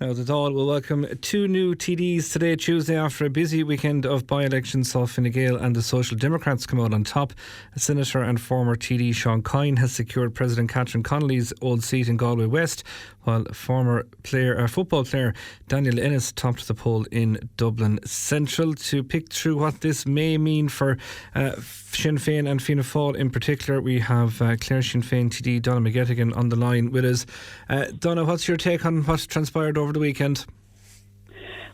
Now, the Dáil will welcome two new TDs today, Tuesday, after a busy weekend of by-elections. Saw Fine Gael and the Social Democrats come out on top. Senator and former TD Sean Coyne has secured President Catherine Connolly's old seat in Galway West, while former football player Daniel Ennis topped the poll in Dublin Central. To pick through what this may mean for Sinn Féin and Fianna Fáil in particular, we have Clare Sinn Féin TD Donna McGettigan on the line with us. Donna, what's your take on what transpired over the weekend?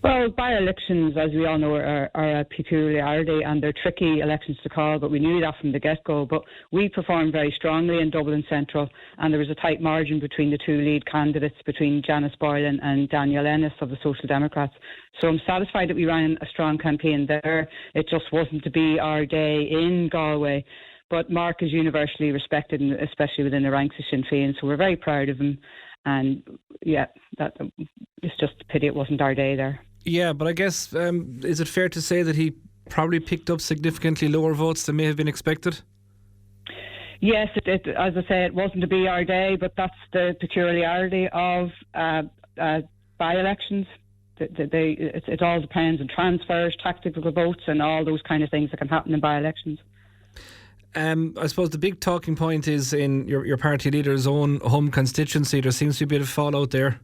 Well, by-elections, as we all know, are a peculiarity, and they're tricky elections to call, but we knew that from the get-go. But we performed very strongly in Dublin Central, and there was a tight margin between the two lead candidates, between Janice Boylan and Daniel Ennis of the Social Democrats. So I'm satisfied that we ran a strong campaign there. It just wasn't to be our day in Galway. But Mark is universally respected, especially within the ranks of Sinn Féin, so we're very proud of him. And yeah, it's just a pity it wasn't our day there. Yeah, but I guess, is it fair to say that he probably picked up significantly lower votes than may have been expected? Yes, as I say, it wasn't to be our day, but that's the peculiarity of by-elections. It all depends on transfers, tactical votes, and all those kind of things that can happen in by-elections. I suppose the big talking point is in your party leader's own home constituency. There seems to be a bit of fallout there.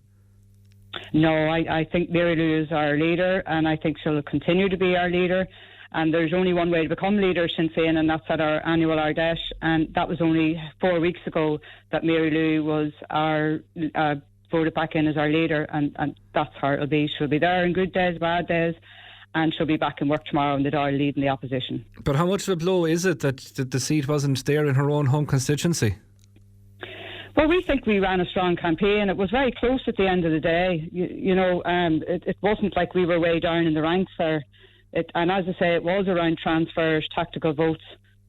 No, I think Mary Lou is our leader, and I think she'll continue to be our leader. And there's only one way to become leader of Sinn Féin, and that's at our annual Ardèche. And that was only 4 weeks ago that Mary Lou was voted back in as our leader, and that's how it'll be. She'll be there in good days, bad days, and she'll be back in work tomorrow in the Dáil leading the opposition. But how much of a blow is it that the seat wasn't there in her own home constituency? Well, we think we ran a strong campaign. It was very close at the end of the day. It wasn't like we were way down in the ranks there. And as I say, it was around transfers, tactical votes.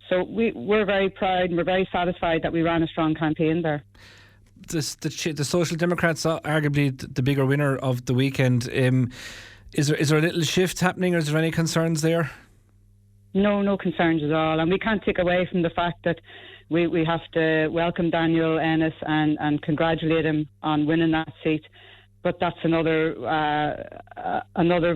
So we're very proud and we're very satisfied that we ran a strong campaign there. The Social Democrats are arguably the bigger winner of the weekend. Is there a little shift happening, or is there any concerns there? No concerns at all. And we can't take away from the fact that we have to welcome Daniel Ennis and congratulate him on winning that seat. But that's another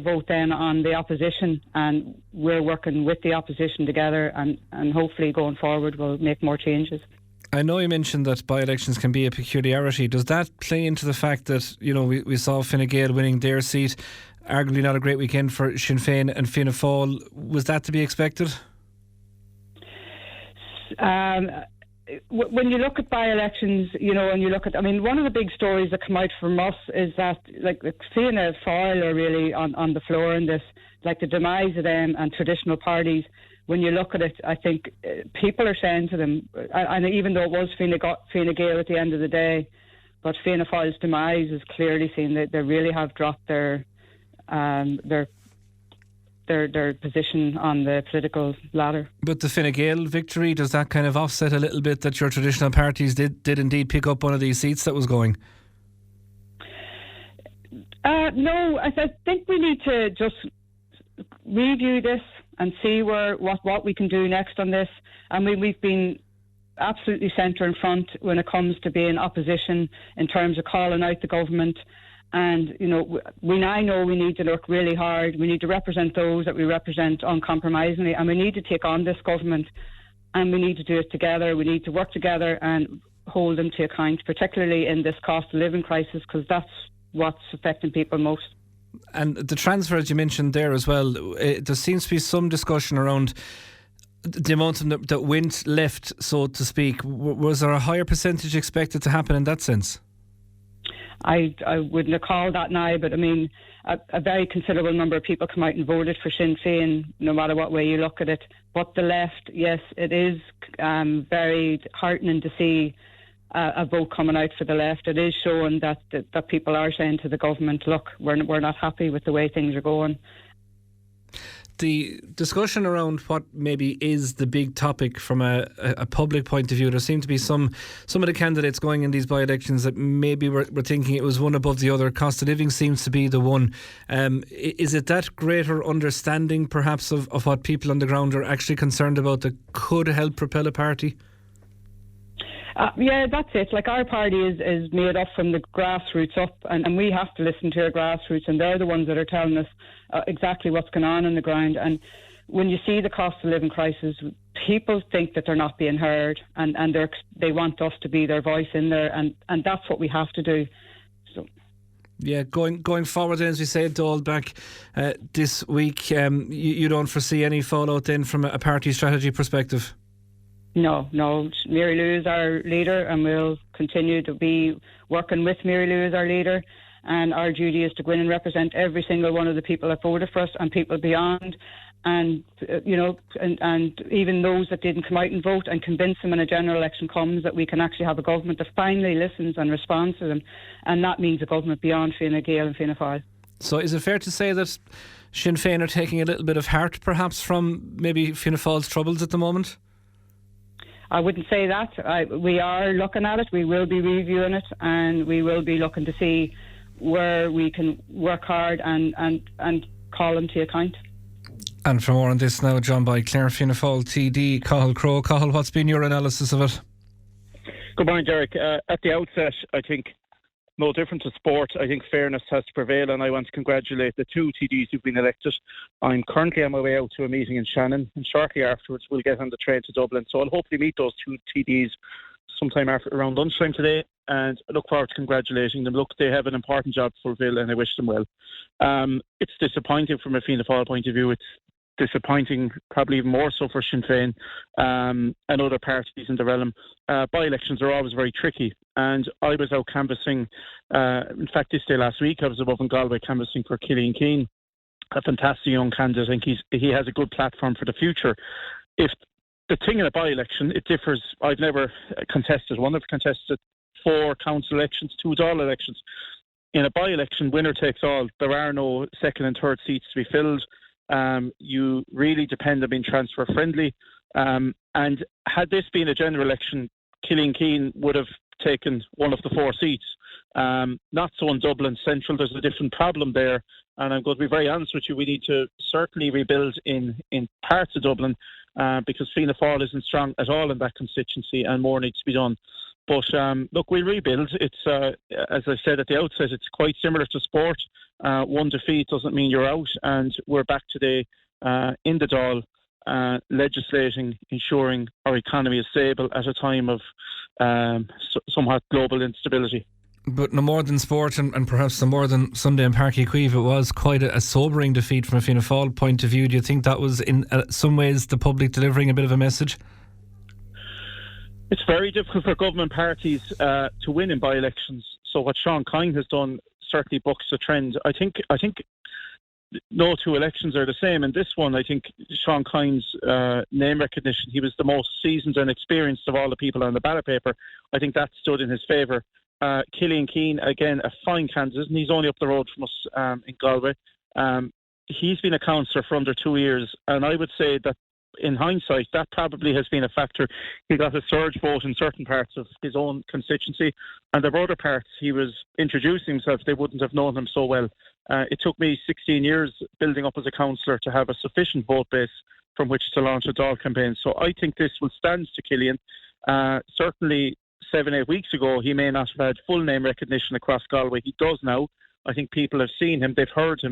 vote then on the opposition, and we're working with the opposition together, and hopefully going forward we'll make more changes. I know you mentioned that by-elections can be a peculiarity. Does that play into the fact that, we saw Fine Gael winning their seat, arguably not a great weekend for Sinn Féin and Fianna Fáil? Was that to be expected? When you look at by-elections, and you look at, one of the big stories that come out from us is that, like Fianna Fáil are really on the floor in this, like the demise of them and traditional parties. When you look at it, I think people are saying to them, and even though it was Fine Gael at the end of the day, but Fianna Fáil's demise is clearly seen that they really have dropped their position on the political ladder. But the Fine Gael victory, does that kind of offset a little bit that your traditional parties did indeed pick up one of these seats that was going? No, I think we need to just review this and see what we can do next on this. We've been absolutely centre in front when it comes to being opposition in terms of calling out the government. And, we now know we need to look really hard. We need to represent those that we represent uncompromisingly. And we need to take on this government, and we need to do it together. We need to work together and hold them to account, particularly in this cost of living crisis, because that's what's affecting people most. And the transfers you mentioned there as well, there seems to be some discussion around the amount of them that went left, so to speak. Was there a higher percentage expected to happen in that sense? I wouldn't call that now, but a very considerable number of people come out and voted for Sinn Féin, no matter what way you look at it. But the left, yes, it is very heartening to see a vote coming out for the left. It is showing that people are saying to the government, look, we're not happy with the way things are going. The discussion around what maybe is the big topic from a public point of view, there seem to be some of the candidates going in these by-elections that maybe we're thinking it was one above the other. Cost of living seems to be the one. Is it that greater understanding perhaps of what people on the ground are actually concerned about that could help propel a party? Yeah, that's it. Like, our party is made up from the grassroots up, and we have to listen to our grassroots, and they're the ones that are telling us exactly what's going on the ground. And when you see the cost of living crisis, people think that they're not being heard, and they want us to be their voice in there, and that's what we have to do. So. Yeah, going forward then, as we said, Dáil, back this week, you don't foresee any fallout then from a party strategy perspective? No. Mary Lou is our leader, and we'll continue to be working with Mary Lou as our leader. And our duty is to go in and represent every single one of the people that voted for us and people beyond. And, and even those that didn't come out and vote, and convince them when a general election comes that we can actually have a government that finally listens and responds to them. And that means a government beyond Fine Gael and Fianna Fáil. So is it fair to say that Sinn Féin are taking a little bit of heart perhaps from maybe Fianna Fáil's troubles at the moment? I wouldn't say that. We are looking at it. We will be reviewing it, and we will be looking to see where we can work hard and call them to account. And for more on this now, joined by Clare Fianna Fáil TD, Cathal Crowe. Cathal, what's been your analysis of it? Good morning, Derrick. At the outset, I think no different to sport. I think fairness has to prevail, and I want to congratulate the two TDs who've been elected. I'm currently on my way out to a meeting in Shannon, and shortly afterwards we'll get on the train to Dublin. So I'll hopefully meet those two TDs sometime around lunchtime today, and I look forward to congratulating them. Look, they have an important job to fulfil, and I wish them well. It's disappointing from a Fianna Fáil point of view. It's disappointing, probably even more so for Sinn Féin and other parties in the realm. By-elections are always very tricky, and I was out canvassing, in fact this day last week I was above in Galway canvassing for Cillian Keane, a fantastic young candidate. I think he has a good platform for the future. If the thing in a by-election, it differs. I've never contested one. I've contested 4 council elections, 2 Dáil elections. In a by-election, winner takes all. There are no second and third seats to be filled. You really depend on being transfer friendly. And had this been a general election, Cillian Keane would have taken one of the 4 seats. Not so in Dublin Central. There's a different problem there. And I'm going to be very honest with you. We need to certainly rebuild in parts of Dublin because Fianna Fáil isn't strong at all in that constituency, and more needs to be done. But look, we'll rebuild. It's as I said at the outset, it's quite similar to sport. One defeat doesn't mean you're out, and we're back today in the Dáil, legislating, ensuring our economy is stable at a time of somewhat global instability. But no more than sport, and perhaps no more than Sunday in Páirc Uí Chaoimh, it was quite a sobering defeat from a Fianna Fáil point of view. Do you think that was in some ways the public delivering a bit of a message? It's very difficult for government parties to win in by-elections. So what Sean Kyne has done certainly bucks the trend. I think no 2 elections are the same. And this one, I think Sean Kyne's name recognition, he was the most seasoned and experienced of all the people on the ballot paper. I think that stood in his favour. Cillian Keane, again, a fine candidate, and he's only up the road from us in Galway. He's been a councillor for under 2 years, and I would say that in hindsight, that probably has been a factor. He got a surge vote in certain parts of his own constituency, and there were other parts he was introducing himself, they wouldn't have known him so well. It took me 16 years building up as a councillor to have a sufficient vote base from which to launch a Dáil campaign. So I think this will stand to Cillian. Certainly 7-8 weeks ago, he may not have had full name recognition across Galway. He does now. I think people have seen him, they've heard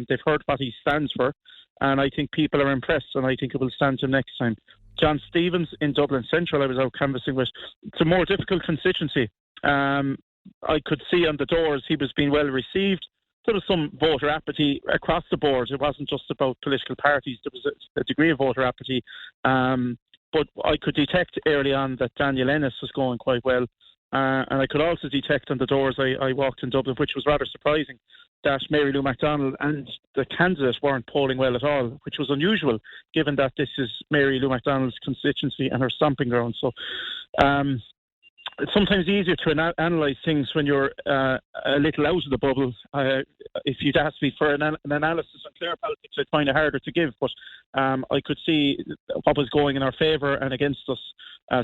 what he stands for, and I think people are impressed, and I think it will stand to him next time. John Stevens in Dublin Central, I was out canvassing with. It's a more difficult constituency. I could see on the doors he was being well received. There was some voter apathy across the board. It wasn't just about political parties. There was a degree of voter apathy. But I could detect early on that Daniel Ennis was going quite well. And I could also detect on the doors I walked in Dublin, which was rather surprising, that Mary Lou McDonald and the candidate weren't polling well at all, which was unusual given that this is Mary Lou McDonald's constituency and her stomping ground. So it's sometimes easier to analyse things when you're a little out of the bubble. If you'd asked me for an analysis on Clare politics, I'd find it harder to give, but I could see what was going in our favour and against us,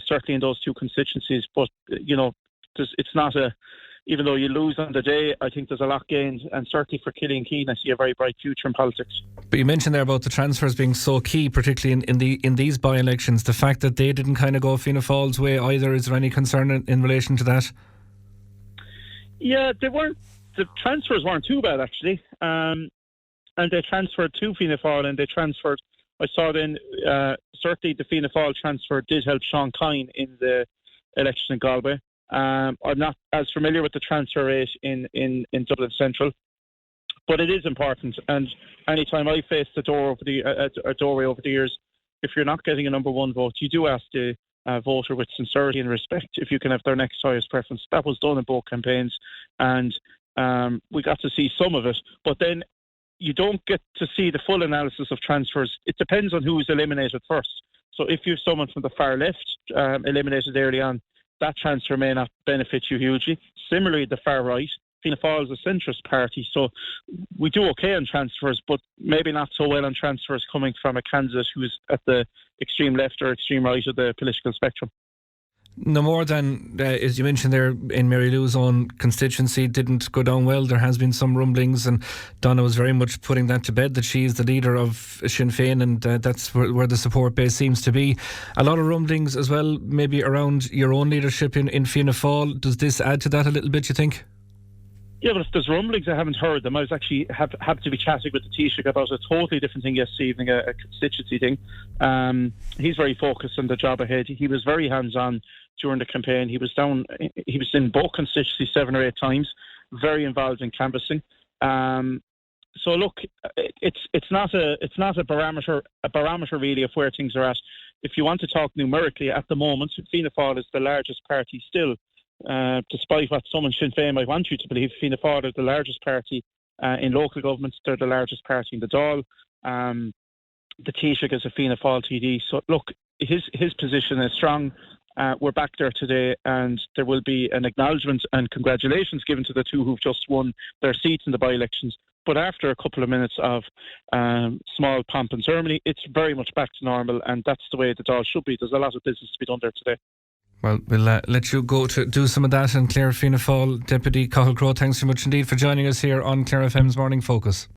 certainly in those 2 constituencies. But, you know, it's not even though you lose on the day, I think there's a lot gained, and certainly for Killian Keane, I see a very bright future in politics. But you mentioned there about the transfers being so key, particularly in these by-elections. The fact that they didn't kind of go Fianna Fáil's way either, is there any concern in relation to that? Yeah, the transfers weren't too bad actually, and they transferred to Fianna Fáil, and I saw then certainly the Fianna Fáil transfer did help Sean Kine in the election in Galway. I'm not as familiar with the transfer rate in Dublin Central, but it is important. And anytime I faced a doorway over the years, if you're not getting a number one vote, you do ask the voter with sincerity and respect if you can have their next highest preference. That was done in both campaigns, and we got to see some of it. But then you don't get to see the full analysis of transfers. It depends on who is eliminated first. So if you have someone from the far left eliminated early on, that transfer may not benefit you hugely. Similarly, the far right, Fianna Fáil is a centrist party, so we do okay on transfers, but maybe not so well on transfers coming from a candidate who is at the extreme left or extreme right of the political spectrum. No more than, as you mentioned there, in Mary Lou's own constituency, didn't go down well. There has been some rumblings, and Donna was very much putting that to bed, that she is the leader of Sinn Féin, and that's where the support base seems to be. A lot of rumblings as well, maybe around your own leadership in Fianna Fáil. Does this add to that a little bit, you think? Yeah, but if there's rumblings, I haven't heard them. I was actually have to be chatting with the Taoiseach about a totally different thing yesterday evening, a constituency thing. He's very focused on the job ahead. He was very hands-on during the campaign. He was in both constituencies 7 or 8 times, very involved in canvassing. So look, it's not a barometer really of where things are at. If you want to talk numerically, at the moment, Fianna Fáil is the largest party still. Despite what some in Sinn Féin might want you to believe, Fianna Fáil are the largest party in local governments. They're the largest party in the Dáil. The Taoiseach is a Fianna Fáil TD. So look, his position is strong. We're back there today, and there will be an acknowledgement and congratulations given to the two who've just won their seats in the by-elections. But after a couple of minutes of small pomp and ceremony, it's very much back to normal, and that's the way the Dáil should be. There's a lot of business to be done there today. Well, we'll let you go to do some of that. And Clare, Fianna Fáil Deputy Cathal Crowe, thanks so much indeed for joining us here on Clare FM's Morning Focus.